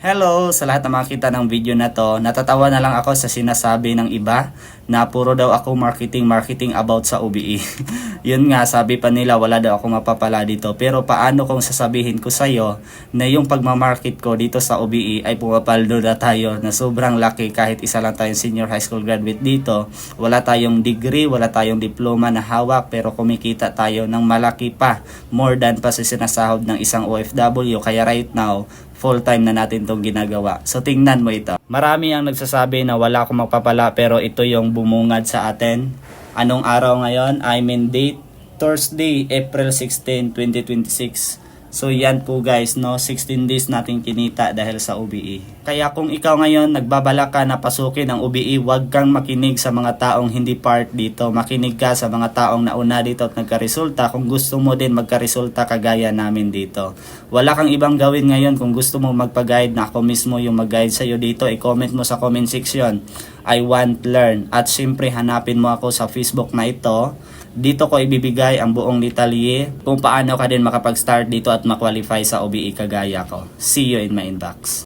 Hello sa lahat na makakita ng video na to. Natatawa na lang ako sa sinasabi ng iba na puro daw ako marketing about sa OBE. Yun nga, sabi pa nila wala daw ako mapapala dito. Pero paano kung sasabihin ko sa'yo na yung pagmamarket ko dito sa OBE ay pumapaldo na tayo na sobrang laki kahit isa lang tayong senior high school graduate dito. Wala tayong degree, wala tayong diploma na hawak pero kumikita tayo ng malaki pa. More than pa sa sinasahod ng isang OFW. Kaya right now, full time na natin itong ginagawa. So tingnan mo ito. Marami ang nagsasabi na wala akong magpapala pero ito yung bumungad sa atin. Anong araw ngayon? Date Thursday, April 16, 2026. So yan po guys, no, 16 days natin kinita dahil sa OBE. Kaya kung ikaw ngayon nagbabala ka na pasukin ang OBE, huwag kang makinig sa mga taong hindi part dito. Makinig ka sa mga taong nauna dito at nagkaresulta kung gusto mo din magkaresulta kagaya namin dito. Wala kang ibang gawin ngayon kung gusto mo magpa-guide na ako mismo yung mag-guide sa'yo dito. I-comment mo sa comment section, I want learn. At syempre hanapin mo ako sa Facebook na ito. Dito ko ibibigay ang buong detalye kung paano ka din makapag-start dito at ma-qualify sa OBE kagaya ko. See you in my inbox.